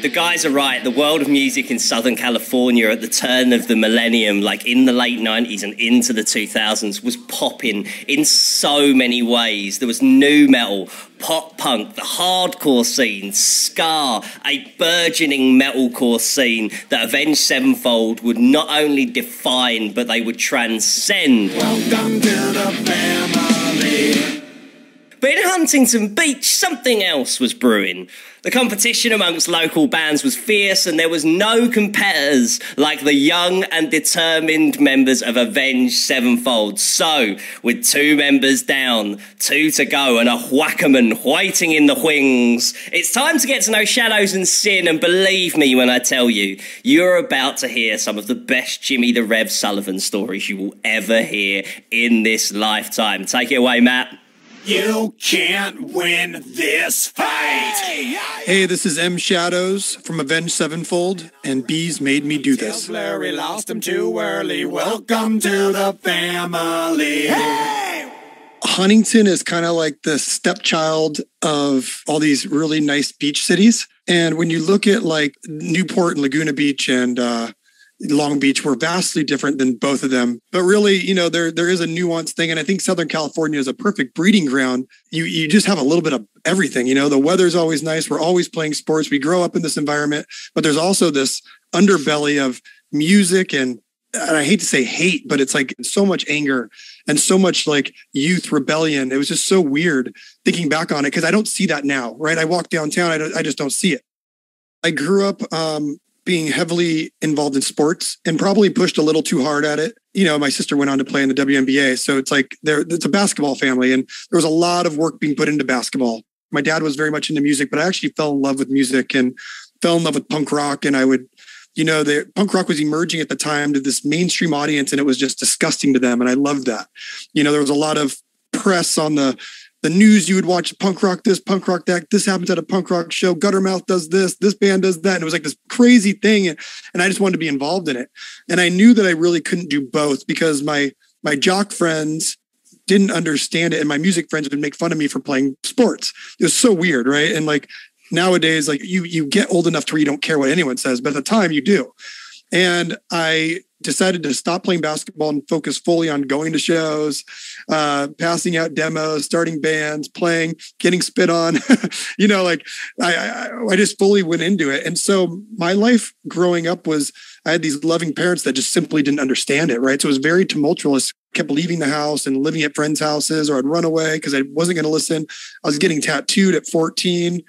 The guys are right. The world of music in Southern California at the turn of the millennium, like in the late 90s and into the 2000s, was popping in so many ways. There was nu metal, pop punk, the hardcore scene, ska, a burgeoning metalcore scene that Avenged Sevenfold would not only define, but they would transcend. Welcome to the family. But in Huntington Beach, something else was brewing. The competition amongst local bands was fierce, and there was no competitors like the young and determined members of Avenged Sevenfold. So, with 2 members down, 2 to go, and a Wackerman waiting in the wings, it's time to get to know Shadows and Sin, and believe me when I tell you, you're about to hear some of the best Jimmy the Rev Sullivan stories you will ever hear in this lifetime. Take it away, Matt. You can't win this fight! Hey, this is M. Shadows from Avenged Sevenfold, and Bees made me do this. Larry lost him too early. Welcome to the family. Hey! Huntington is kind of like the stepchild of all these really nice beach cities. And when you look at like Newport and Laguna Beach and Long Beach, were vastly different than both of them. But really, you know, there is a nuanced thing. And I think Southern California is a perfect breeding ground. You just have a little bit of everything. You know, the weather's always nice. We're always playing sports. We grow up in this environment. But there's also this underbelly of music and I hate to say hate, but it's like so much anger and so much like youth rebellion. It was just so weird thinking back on it because I don't see that now, right? I walk downtown. I just don't see it. I grew up being heavily involved in sports and probably pushed a little too hard at it. You know, my sister went on to play in the WNBA. So it's like it's a basketball family and there was a lot of work being put into basketball. My dad was very much into music, but I actually fell in love with music and fell in love with punk rock. And I would, you know, the punk rock was emerging at the time to this mainstream audience and it was just disgusting to them. And I loved that. You know, there was a lot of press on the news. You would watch punk rock this, punk rock that, this happens at a punk rock show, Guttermouth does this band does that. And it was like this crazy thing. And I just wanted to be involved in it. And I knew that I really couldn't do both because my jock friends didn't understand it. And my music friends would make fun of me for playing sports. It was so weird, right? And like nowadays, like you get old enough to where you don't care what anyone says, but at the time you do. And I decided to stop playing basketball and focus fully on going to shows, passing out demos, starting bands, playing, getting spit on. You know, like I just fully went into it. And so my life growing up was, I had these loving parents that just simply didn't understand it, right? So it was very tumultuous. Kept leaving the house and living at friends' houses, or I'd run away because I wasn't going to listen. I was getting tattooed at 14.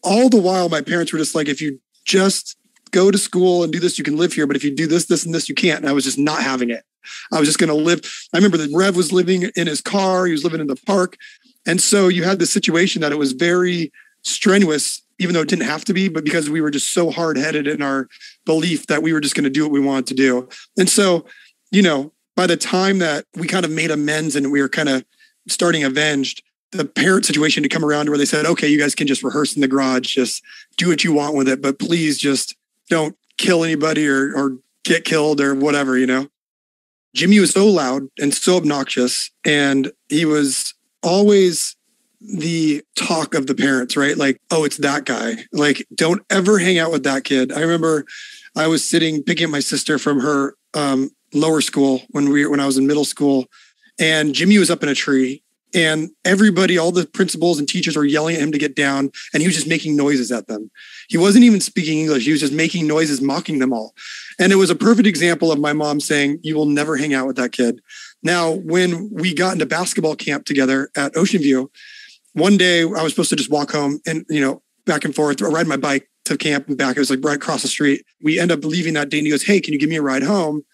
All the while, my parents were just like, if you just go to school and do this, you can live here. But if you do this, this, and this, you can't. And I was just not having it. I was just going to live. I remember that Rev was living in his car. He was living in the park. And so you had this situation that it was very strenuous, even though it didn't have to be, but because we were just so hard-headed in our belief that we were just going to do what we wanted to do. And so, you know, by the time that we kind of made amends and we were kind of starting Avenged, the parent situation to come around where they said, okay, you guys can just rehearse in the garage, just do what you want with it, but please just don't kill anybody or get killed or whatever, you know. Jimmy was so loud and so obnoxious, and he was always the talk of the parents, right? Like, oh, it's that guy. Like, don't ever hang out with that kid. I remember I was picking up my sister from her lower school when I was in middle school, and Jimmy was up in a tree. And everybody, all the principals and teachers were yelling at him to get down. And he was just making noises at them. He wasn't even speaking English. He was just making noises, mocking them all. And it was a perfect example of my mom saying, you will never hang out with that kid. Now, when we got into basketball camp together at Ocean View, one day I was supposed to just walk home and, you know, back and forth or ride my bike to camp and back. It was like right across the street. We end up leaving that day and he goes, hey, can you give me a ride home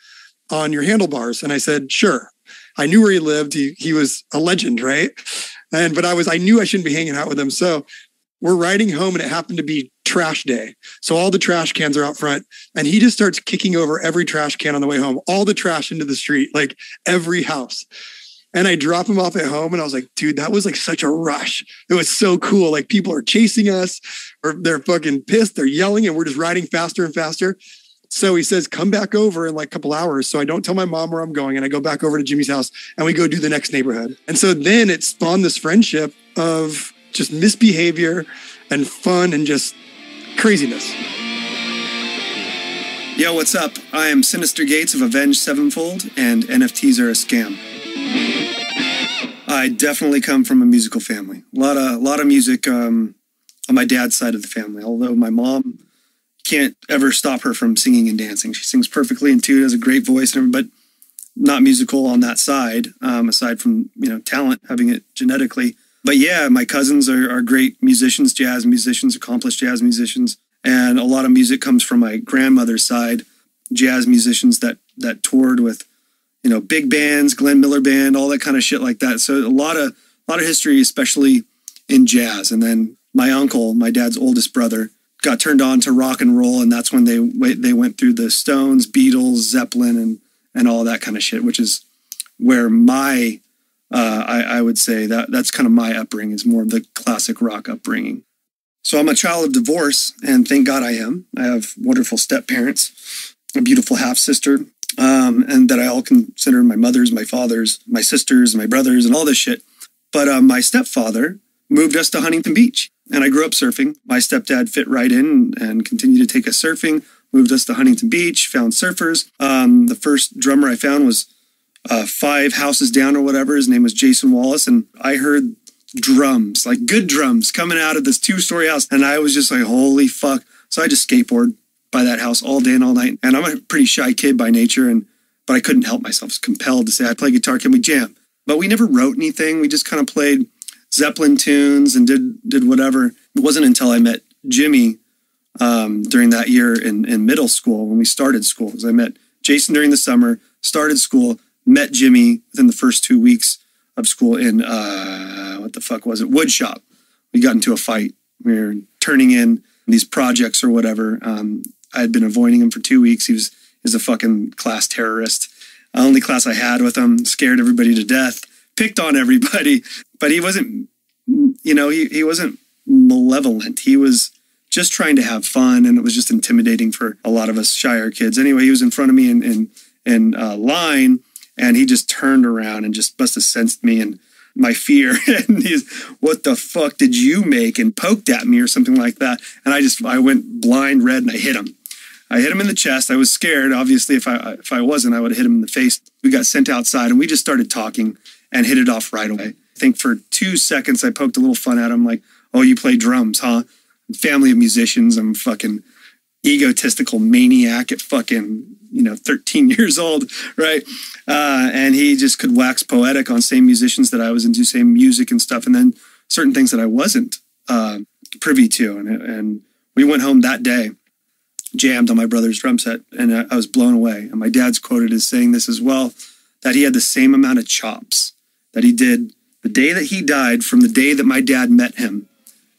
on your handlebars? And I said, sure. I knew where he lived. He was a legend, right? But I knew I shouldn't be hanging out with him. So we're riding home and it happened to be trash day. So all the trash cans are out front and he just starts kicking over every trash can on the way home, all the trash into the street, like every house. And I drop him off at home and I was like, dude, that was like such a rush. It was so cool. Like people are chasing us or they're fucking pissed. They're yelling and we're just riding faster and faster. So he says, come back over in like a couple hours. So I don't tell my mom where I'm going. And I go back over to Jimmy's house and we go do the next neighborhood. And so then it spawned this friendship of just misbehavior and fun and just craziness. Yo, what's up? I am Sinister Gates of Avenged Sevenfold, and NFTs are a scam. I definitely come from a musical family. A lot of music on my dad's side of the family, although my mom can't ever stop her from singing and dancing. She sings perfectly in tune, has a great voice, but not musical on that side, aside from, talent, having it genetically. But yeah, my cousins are great musicians, jazz musicians, accomplished jazz musicians. And a lot of music comes from my grandmother's side, jazz musicians that toured with, big bands, Glenn Miller Band, all that kind of shit like that. So a lot of history, especially in jazz. And then my uncle, my dad's oldest brother, got turned on to rock and roll, and that's when they went through the Stones, Beatles, Zeppelin, and all that kind of shit, which is where my I would say that's kind of my upbringing, is more of the classic rock upbringing. So I'm a child of divorce, and thank God I am. I have wonderful step parents, a beautiful half sister, and that I all consider my mothers, my fathers, my sisters, my brothers, and all this shit. But my stepfather moved us to Huntington Beach, and I grew up surfing. My stepdad fit right in and continued to take us surfing, moved us to Huntington Beach, found surfers. The first drummer I found was 5 houses down or whatever. His name was Jason Wallace, and I heard drums, like good drums, coming out of this 2-story house, and I was just like, holy fuck. So I just skateboard by that house all day and all night. And I'm a pretty shy kid by nature, but I couldn't help myself. I was compelled to say, I play guitar, can we jam? But we never wrote anything. We just kind of played Zeppelin tunes and did whatever. It wasn't until I met Jimmy during that year in middle school, when we started school, because I met Jason during the summer, started school, met Jimmy within the first 2 weeks of school in, what the fuck was it? Woodshop. We got into a fight. We were turning in these projects or whatever. I had been avoiding him for 2 weeks. He was a fucking class terrorist. Only class I had with him, scared everybody to death, picked on everybody, but he wasn't, he wasn't malevolent. He was just trying to have fun, and it was just intimidating for a lot of us shyer kids. Anyway, he was in front of me in line, and he just turned around and just must have sensed me and my fear. And he's, what the fuck did you make? And poked at me or something like that. And I went blind red, and I hit him. I hit him in the chest. I was scared. Obviously, if I wasn't, I would have hit him in the face. We got sent outside, and we just started talking and hit it off right away. I think for 2 seconds, I poked a little fun at him, like, oh, you play drums, huh? Family of musicians. I'm fucking egotistical maniac at fucking 13 years old, right? And he just could wax poetic on same musicians that I was into, same music and stuff, and then certain things that I wasn't privy to. And we went home that day, jammed on my brother's drum set, and I was blown away. And my dad's quoted as saying this as well, that he had the same amount of chops that he did the day that he died from the day that my dad met him.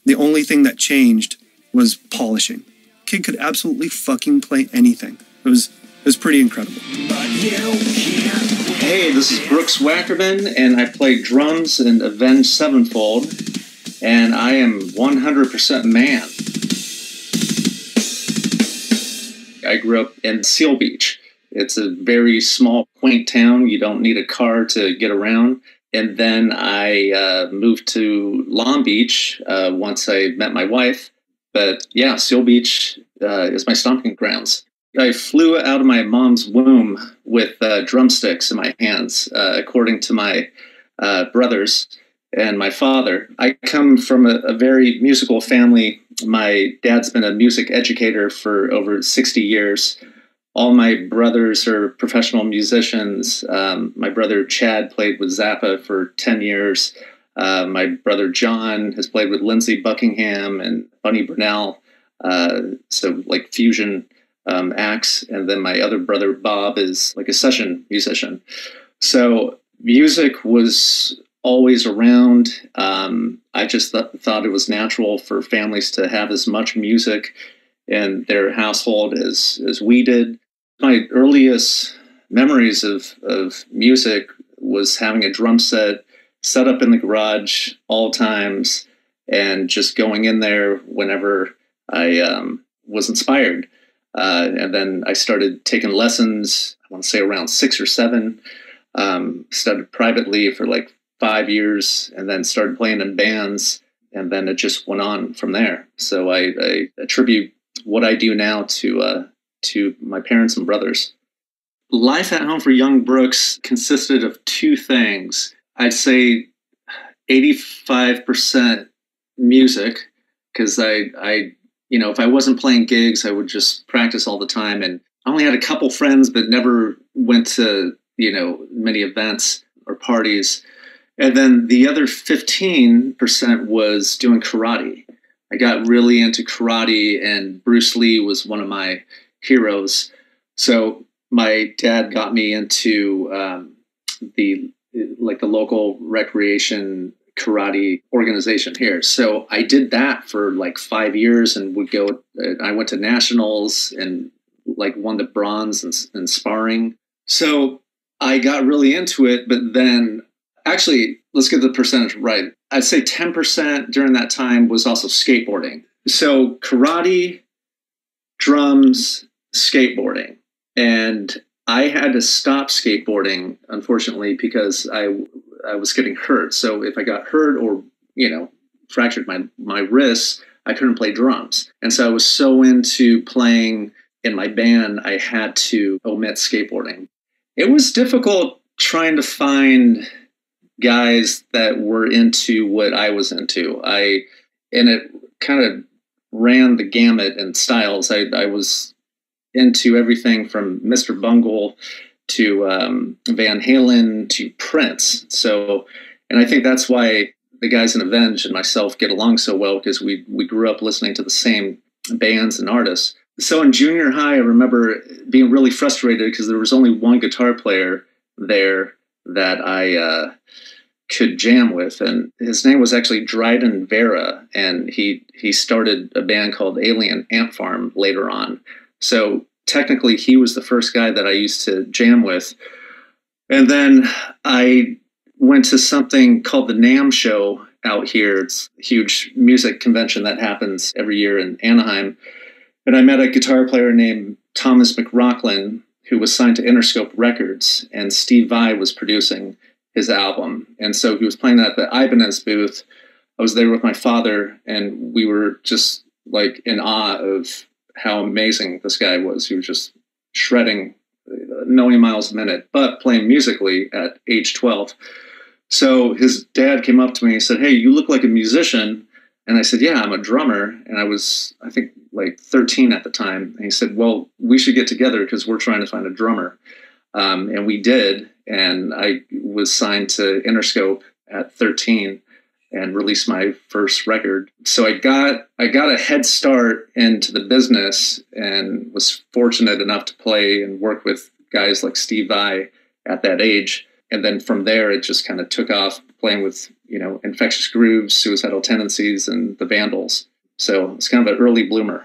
The only thing that changed was polishing. Kid could absolutely fucking play anything. It was pretty incredible. Hey, this is Brooks Wackerman, and I play drums in Avenged Sevenfold, and I am 100% man. I grew up in Seal Beach. It's a very small, quaint town. You don't need a car to get around. And then I moved to Long Beach once I met my wife. But yeah, Seal Beach is my stomping grounds. I flew out of my mom's womb with drumsticks in my hands, according to my brothers and my father. I come from a very musical family. My dad's been a music educator for over 60 years. All my brothers are professional musicians. My brother Chad played with Zappa for 10 years. My brother John has played with Lindsey Buckingham and Bunny Burnell. So like fusion acts. And then my other brother Bob is like a session musician. So music was always around. I just thought it was natural for families to have as much music in their household as we did. My earliest memories of music was having a drum set up in the garage all times and just going in there whenever I was inspired. And then I started taking lessons, I want to say around 6 or 7, studied privately for like 5 years, and then started playing in bands. And then it just went on from there. So I attribute what I do now to to my parents and brothers. Life at home for young Brooks consisted of two things. I'd say 85% music, because I if I wasn't playing gigs, I would just practice all the time. And I only had a couple friends, but never went to, many events or parties. And then the other 15% was doing karate. I got really into karate, and Bruce Lee was one of my heroes. So my dad got me into the local recreation karate organization here. So I did that for like 5 years and I went to nationals and won the bronze in sparring. So I got really into it, but then actually, let's get the percentage right. I'd say 10% during that time was also skateboarding. So karate, drums, skateboarding. And I had to stop skateboarding, unfortunately, because I was getting hurt. So if I got hurt or, fractured my wrists, I couldn't play drums. And so I was so into playing in my band, I had to omit skateboarding. It was difficult trying to find guys that were into what I was into. And it kind of ran the gamut in styles. I was into everything from Mr. Bungle to Van Halen to Prince. So, and I think that's why the guys in Avenged and myself get along so well, because we grew up listening to the same bands and artists. So in junior high, I remember being really frustrated because there was only one guitar player there that I could jam with, and his name was actually Dryden Vera, and he started a band called Alien Ant Farm later on. So technically, he was the first guy that I used to jam with. And then I went to something called the NAMM show out here. It's a huge music convention that happens every year in Anaheim. And I met a guitar player named Thomas McRocklin, who was signed to Interscope Records, and Steve Vai was producing his album. And so he was playing at the Ibanez booth. I was there with my father, and we were just in awe of how amazing this guy was. He was just shredding a million miles a minute, but playing musically at age 12. So his dad came up to me and said, "Hey, you look like a musician." And I said, "Yeah, I'm a drummer." And I was, I think, 13 at the time. And he said, "Well, we should get together because we're trying to find a drummer." And we did. And I was signed to Interscope at 13 and released my first record. So I got a head start into the business and was fortunate enough to play and work with guys like Steve Vai at that age. And then from there, it just kind of took off, playing with, Infectious Grooves, Suicidal Tendencies, and the Vandals. So it's kind of an early bloomer.